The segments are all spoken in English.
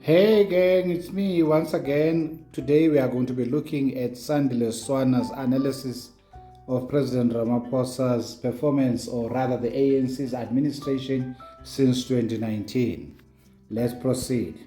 Hey gang, it's me once again. Today we are going to be looking at Sandile Swana's analysis of President Ramaphosa's performance, or rather the ANC's administration since 2019. Let's proceed.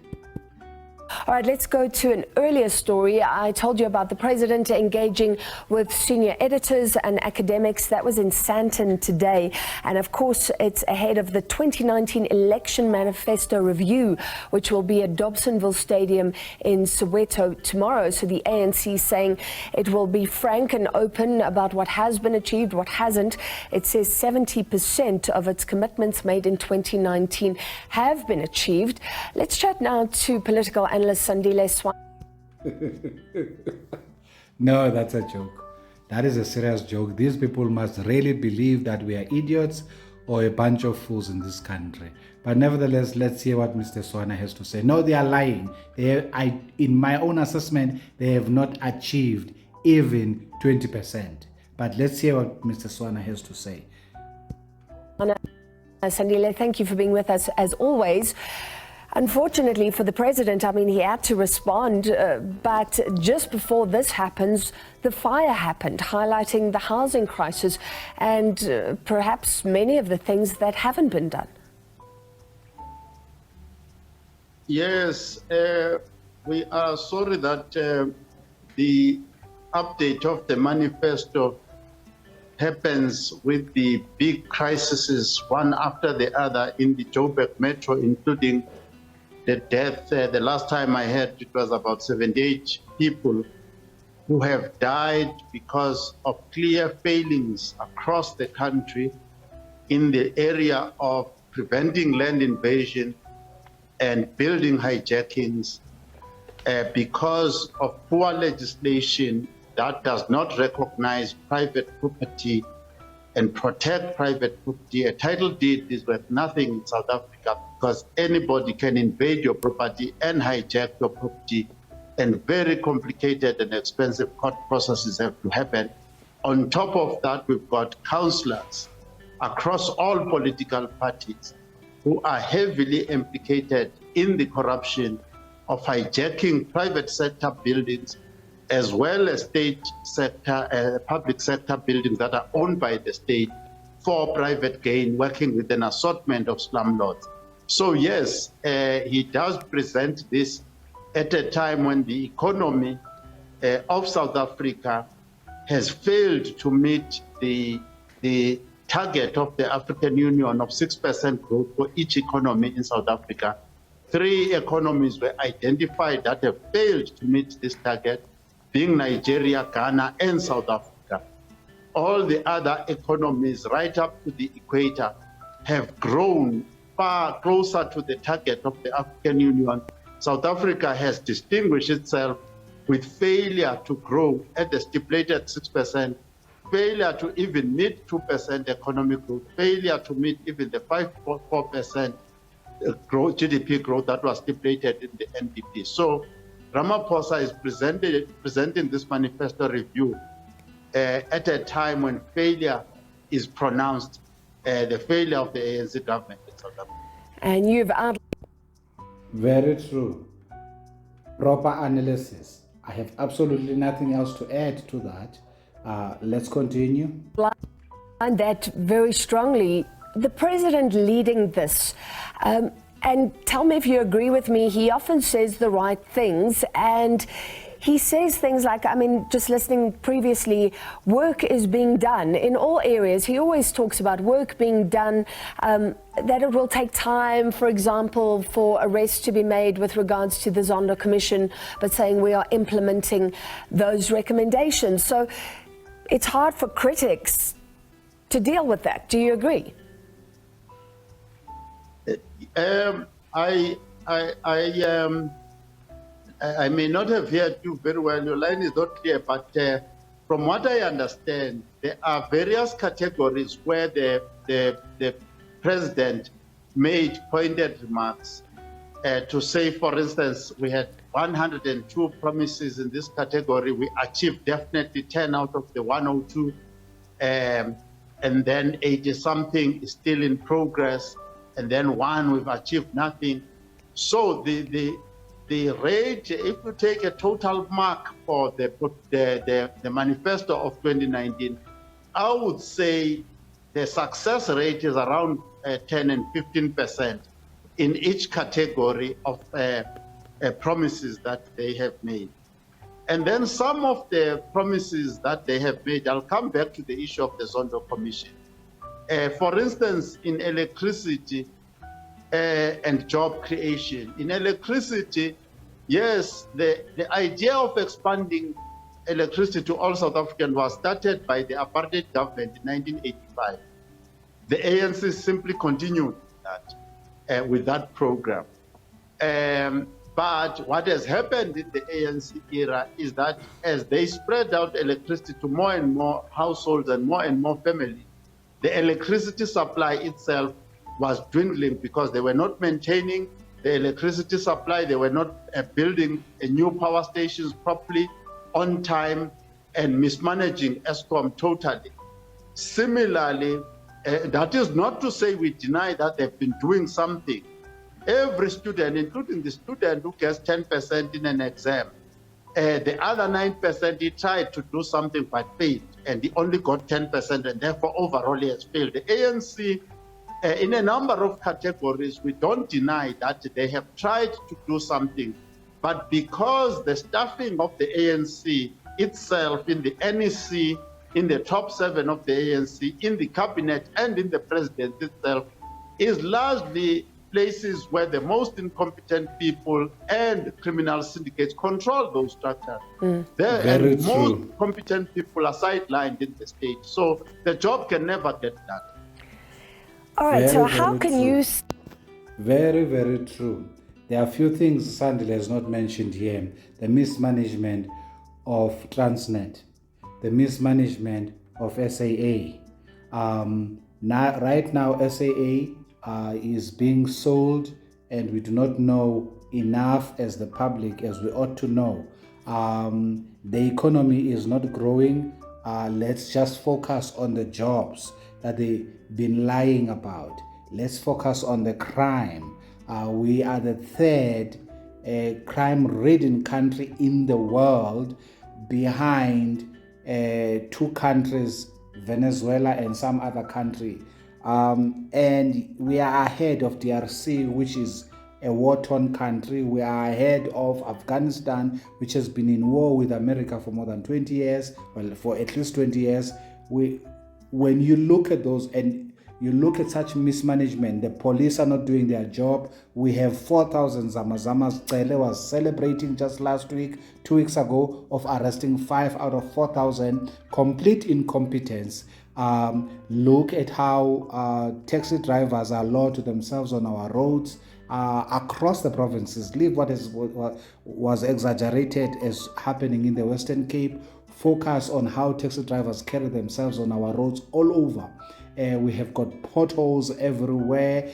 All right, let's go to an earlier story. I told you about the president engaging with senior editors and academics. That was in Sandton today. And of course, it's ahead of the 2019 Election Manifesto review, which will be at Dobsonville Stadium in Soweto tomorrow. So the ANC saying it will be frank and open about what has been achieved, what hasn't. It says 70% of its commitments made in 2019 have been achieved. Let's chat now to political analyst Sandile Swana. No, that's a joke. That is a serious joke. These people must really believe that we are idiots or a bunch of fools in this country. But nevertheless, let's hear what Mr. Swana has to say. No, they are lying. In my own assessment, they have not achieved even 20%. But let's hear what Mr. Swana has to say. Sandile, thank you for being with us as always. Unfortunately for the president, I mean, he had to respond, but just before this happens, the fire happened, highlighting the housing crisis and perhaps many of the things that haven't been done. Yes, we are sorry that the update of the manifesto happens with the big crises, one after the other in the Joburg Metro, including the death. The last time I heard, it was about 78 people who have died because of clear failings across the country in the area of preventing land invasion and building hijackings because of poor legislation that does not recognize private property and protect private property. A title deed is worth nothing in South Africa because anybody can invade your property and hijack your property, and very complicated and expensive court processes have to happen. On top of that, we've got councillors across all political parties who are heavily implicated in the corruption of hijacking private sector buildings as well as state sector, public sector buildings that are owned by the state for private gain, working with an assortment of slumlords. So yes, he does present this at a time when the economy of South Africa has failed to meet the target of the African Union of 6% growth for each economy in South Africa. 3 economies were identified that have failed to meet this target, being Nigeria, Ghana, and South Africa. All the other economies right up to the equator have grown far closer to the target of the African Union. South Africa has distinguished itself with failure to grow at the stipulated 6%, failure to even meet 2% economic growth, failure to meet even the 5.4% growth, GDP growth that was stipulated in the NDP. So Ramaphosa is presenting this manifesto review at a time when failure is pronounced, the failure of the ANC government in South Africa. And you've outlined. Very true. Proper analysis. I have absolutely nothing else to add to that. Let's continue. And that very strongly, the president leading this. And tell me if you agree with me, he often says the right things, and he says things like, I mean, just listening previously, work is being done in all areas. He always talks about work being done, that it will take time, for example, for arrests to be made with regards to the Zondo Commission, but saying we are implementing those recommendations. So it's hard for critics to deal with that. Do you agree? I may not have heard you very well. Your line is not clear, but from what I understand, there are various categories where the president made pointed remarks to say, for instance, we had 102 promises in this category. We achieved definitely 10 out of the 102, and then 80-something is still in progress, and then 1 we've achieved nothing. So the the rate, if you take a total mark for the manifesto of 2019, I would say the success rate is around 10 and 15% in each category of promises that they have made. And then some of the promises that they have made, I'll come back to the issue of the Zondo Commission. For instance, in electricity and job creation. In electricity, yes, the idea of expanding electricity to all South Africans was started by the apartheid government in 1985. The ANC simply continued that with that program. But what has happened in the ANC era is that as they spread out electricity to more and more households and more families, the electricity supply itself was dwindling because they were not maintaining the electricity supply. They were not building new power stations properly on time and mismanaging Eskom totally. Similarly, that is not to say we deny that they've been doing something. Every student, including the student who gets 10% in an exam, the other 9%, he tried to do something but failed, and he only got 10%, and therefore overall he has failed. The ANC, in a number of categories, we don't deny that they have tried to do something, but because the staffing of the ANC itself in the NEC, in the top 7 of the ANC, in the cabinet and in the president itself, is largely places where the most incompetent people and criminal syndicates control those structures. Very and true. Most competent people are sidelined in the state. So the job can never get done. All right, so Very, how very can true. you... Very, very true. There are a few things Sandile has not mentioned here. The mismanagement of Transnet, the mismanagement of SAA. Right now, SAA is being sold, and we do not know enough as the public as we ought to know. The economy is not growing. Let's just focus on the jobs that they've been lying about. Let's focus on the crime. We are the third crime-ridden country in the world, behind 2 countries, Venezuela and some other country. And we are ahead of DRC, which is a war-torn country. We are ahead of Afghanistan, which has been in war with America for more than 20 years, well, for at least 20 years. When you look at those and you look at such mismanagement, the police are not doing their job. We have 4,000 Zamazamas. Cele was celebrating just last week, 2 weeks ago, of arresting 5 out of 4,000. Complete incompetence. Look at how taxi drivers are law to themselves on our roads across the provinces. Leave what was exaggerated as happening in the Western Cape. Focus on how taxi drivers carry themselves on our roads all over. We have got potholes everywhere.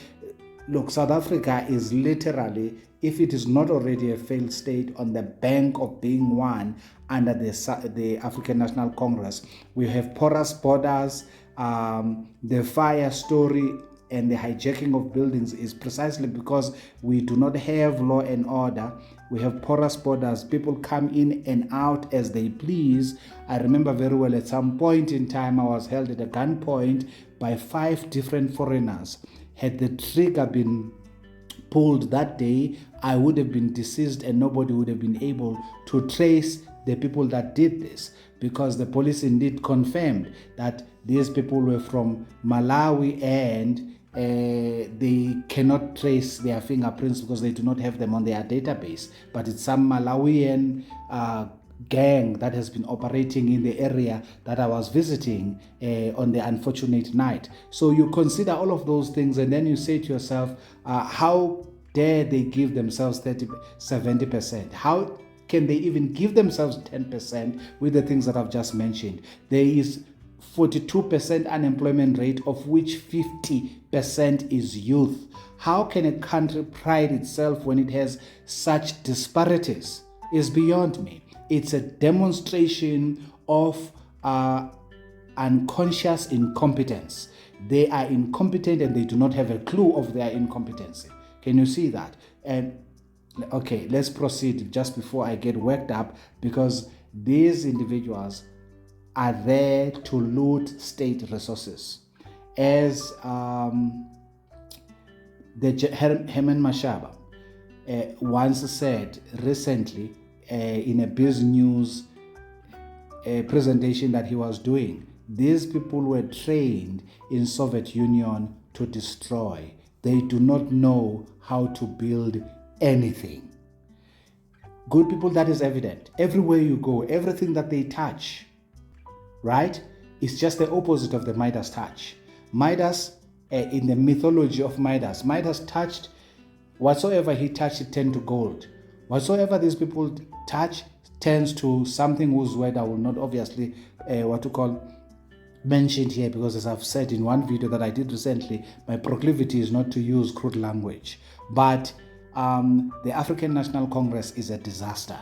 Look, South Africa is literally, if it is not already a failed state, on the bank of being one under the African National Congress. We have porous borders. The fire story and the hijacking of buildings is precisely because we do not have law and order. We have porous borders. People come in and out as they please. I remember very well at some point in time I was held at a gunpoint by 5 different foreigners. Had the trigger been pulled that day, I would have been deceased and nobody would have been able to trace the people that did this, because the police indeed confirmed that these people were from Malawi and they cannot trace their fingerprints because they do not have them on their database. But it's some Malawian gang that has been operating in the area that I was visiting on the unfortunate night. So you consider all of those things and then you say to yourself, how dare they give themselves 70%? How can they even give themselves 10% with the things that I've just mentioned? There is 42% unemployment rate, of which 50% is youth. How can a country pride itself when it has such disparities? Is beyond me. It's a demonstration of unconscious incompetence. They are incompetent and they do not have a clue of their incompetency. Can you see that? And okay, let's proceed just before I get worked up, because these individuals are there to loot state resources. As Herman Mashaba once said recently in a Biz News presentation that he was doing, these people were trained in Soviet Union to destroy. They do not know how to build anything. Good people, that is evident. Everywhere you go, everything that they touch, right, is just the opposite of the Midas touch. Midas, in the mythology of Midas touched whatsoever he touched, it turned to gold. Whatsoever these people touch turns to something whose word I will not obviously mentioned here, because as I've said in one video that I did recently, my proclivity is not to use crude language. But the African National Congress is a disaster.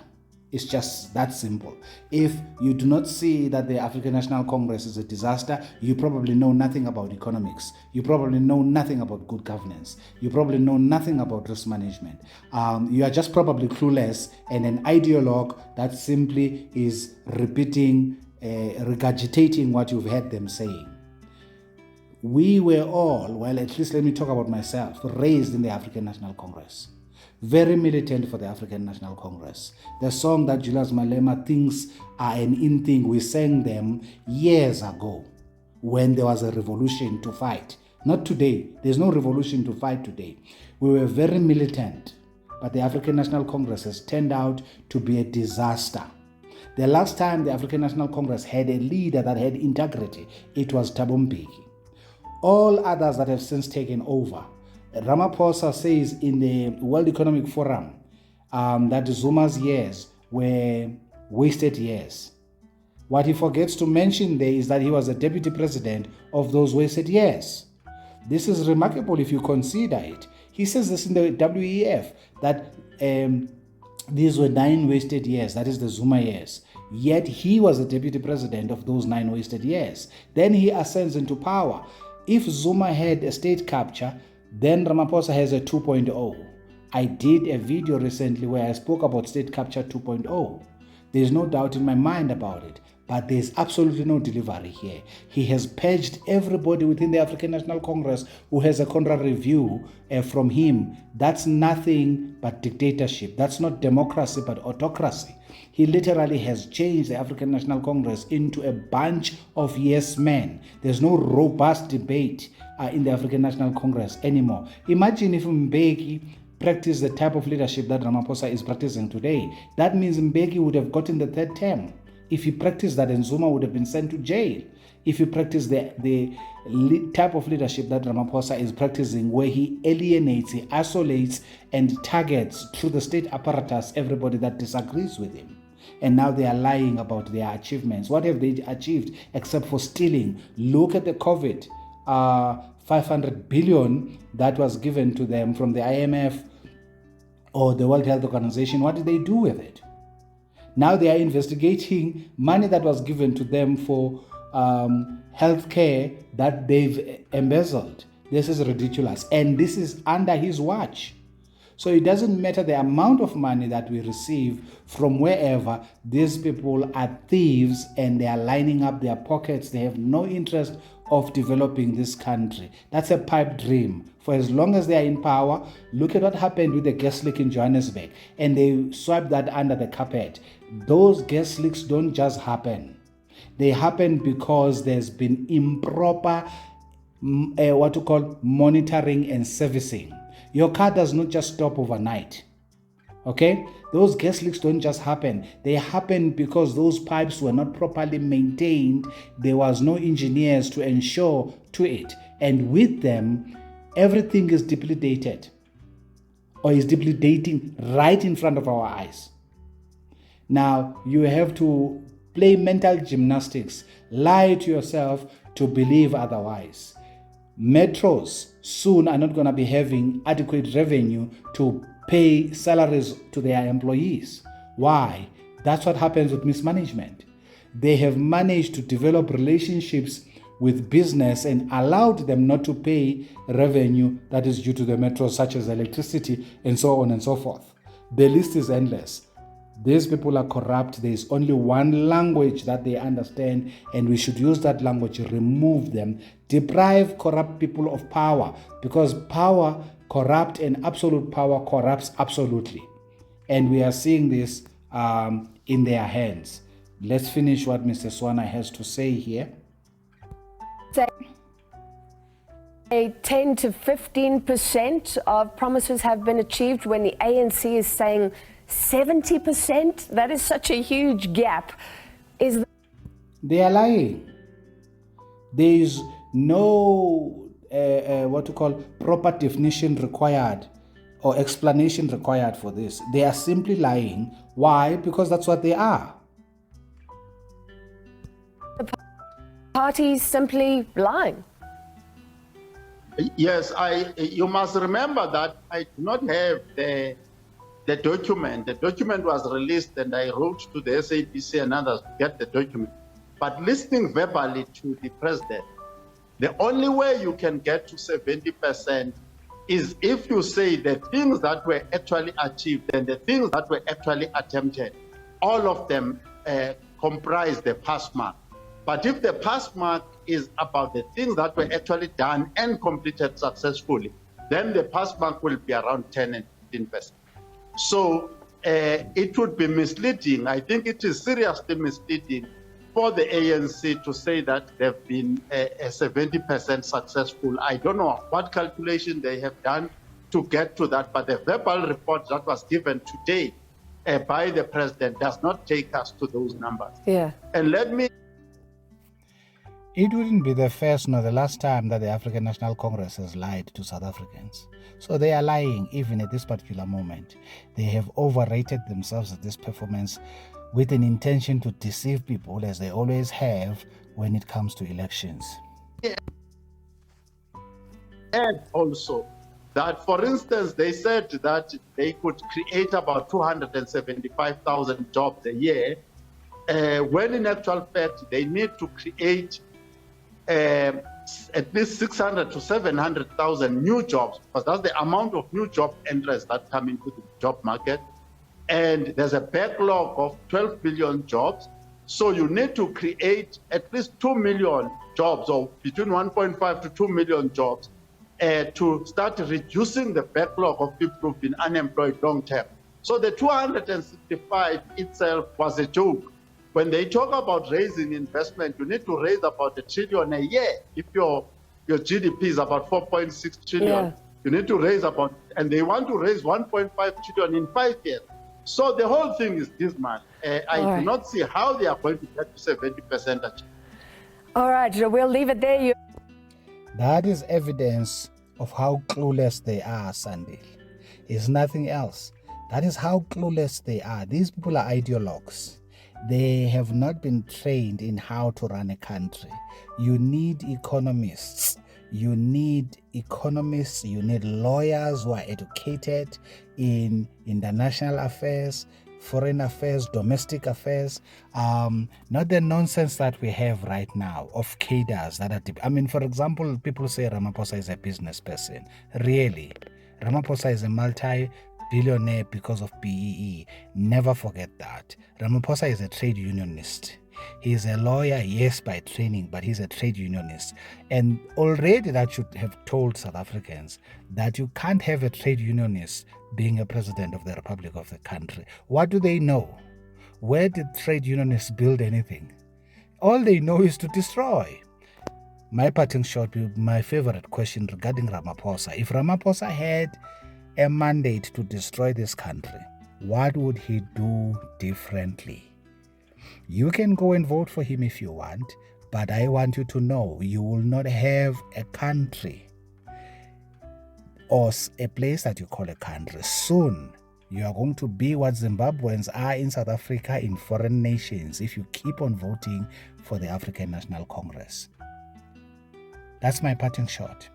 It's just that simple. If you do not see that the African National Congress is a disaster, you probably know nothing about economics. You probably know nothing about good governance. You probably know nothing about risk management. You are just probably clueless and an ideologue that simply is repeating, regurgitating what you've heard them saying. We were all, well, at least let me talk about myself, raised in the African National Congress. Very militant for the African National Congress. The song that Julius Malema thinks are an in thing, we sang them years ago when there was a revolution to fight. Not today. There's no revolution to fight today. We were very militant, but the African National Congress has turned out to be a disaster. The last time the African National Congress had a leader that had integrity, it was Thabo Mbeki. All others that have since taken over, Ramaphosa says in the World Economic Forum that Zuma's years were wasted years. What he forgets to mention there is that he was a deputy president of those wasted years. This is remarkable if you consider it. He says this in the WEF, that these were 9 wasted years, that is the Zuma years. Yet he was the deputy president of those 9 wasted years. Then he ascends into power. If Zuma had a state capture, then Ramaphosa has a 2.0. I did a video recently where I spoke about state capture 2.0. There's no doubt in my mind about it, but there's absolutely no delivery here. He has purged everybody within the African National Congress who has a contrary view from him. That's nothing but dictatorship. That's not democracy, but autocracy. He literally has changed the African National Congress into a bunch of yes men. There's no robust debate in the African National Congress anymore. Imagine if Mbeki practiced the type of leadership that Ramaphosa is practicing today. That means Mbeki would have gotten the 3rd term. If he practiced that, and Zuma would have been sent to jail. If he practiced the type of leadership that Ramaphosa is practicing, where he alienates, he isolates, and targets through the state apparatus everybody that disagrees with him. And now they are lying about their achievements. What have they achieved except for stealing? Look at the COVID, 500 billion that was given to them from the IMF or the World Health Organization. What did they do with it? Now they are investigating money that was given to them for health care that they've embezzled. This is ridiculous. And this is under his watch. So it doesn't matter the amount of money that we receive from wherever. These people are thieves and they are lining up their pockets. They have no interest of developing this country. That's a pipe dream. For as long as they are in power, look at what happened with the gas leak in Johannesburg. And they swept that under the carpet. Those gas leaks don't just happen. They happen because there's been improper monitoring and servicing. Your car does not just stop overnight. Okay? Those gas leaks don't just happen. They happen because those pipes were not properly maintained. There was no engineers to ensure to it. And with them, everything is depleted or is depleting right in front of our eyes. Now, you have to play mental gymnastics, lie to yourself to believe otherwise. Metros soon are not going to be having adequate revenue to pay salaries to their employees. Why? That's what happens with mismanagement. They have managed to develop relationships with business and allowed them not to pay revenue that is due to the metros, such as electricity and so on and so forth. The list is endless. These people are corrupt. There is only one language that they understand, and we should use that language, remove them, deprive corrupt people of power, because power, corrupt and absolute power corrupts absolutely. And we are seeing this in their hands. Let's finish what Mr. Swana has to say here. Say 10 to 15% of promises have been achieved when the ANC is saying 70%. That is such a huge gap. They are lying. There is no what to call proper definition required or explanation required for this. They are simply lying. Why? Because that's what they are. The party simply lying. Yes, you must remember that I do not have the document. The document was released and I wrote to the SABC and others to get the document. But listening verbally to the president, the only way you can get to 70% is if you say the things that were actually achieved and the things that were actually attempted, all of them comprise the pass mark. But if the pass mark is about the things that were actually done and completed successfully, then the pass mark will be around 10 and 15%. So it would be misleading. I think it is seriously misleading for the ANC to say that they've been a 70% successful. I don't know what calculation they have done to get to that, but the verbal report that was given today by the president does not take us to those numbers. Yeah. And let me... It wouldn't be the first nor the last time that the African National Congress has lied to South Africans. So they are lying even at this particular moment. They have overrated themselves at this performance with an intention to deceive people, as they always have when it comes to elections. And also that, for instance, they said that they could create about 275,000 jobs a year, when in actual fact they need to create at least 600 to 700,000 new jobs, because that's the amount of new job entrants that come into the job market. And there's a backlog of 12 billion jobs. So you need to create at least 2 million jobs, or between 1.5 to 2 million jobs, to start reducing the backlog of people who've been unemployed long term. So the 265 itself was a joke. When they talk about raising investment, you need to raise about $1 trillion a year. If your GDP is about 4.6 trillion, you need to raise about, and they want to raise 1.5 trillion in 5 years. So the whole thing is dismal. I do not see how they are going to get to 70%. All right, we'll leave it there. That is evidence of how clueless they are, Sandile. It's nothing else. That is how clueless they are. These people are ideologues. They have not been trained in how to run a country. You need economists. You need lawyers who are educated in international affairs, foreign affairs, domestic affairs, not the nonsense that we have right now of cadres that are I mean, for example, people say Ramaphosa is a business person. Really? Ramaphosa is a multi-billionaire because of BEE. Never forget that. Ramaphosa is a trade unionist. He's a lawyer, yes, by training, but he's a trade unionist. And already that should have told South Africans that you can't have a trade unionist being a president of the Republic of the country. What do they know? Where did trade unionists build anything? All they know is to destroy. My parting shot will be my favorite question regarding Ramaphosa. If Ramaphosa had a mandate to destroy this country, what would he do differently? You can go and vote for him if you want, but I want you to know you will not have a country or a place that you call a country. Soon, you are going to be what Zimbabweans are in South Africa in foreign nations if you keep on voting for the African National Congress. That's my parting shot.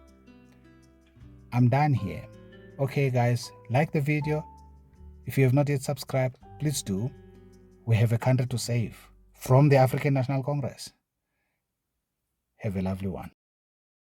I'm done here. Okay, guys, like the video. If you have not yet subscribed, please do. We have a country to save from the African National Congress. Have a lovely one.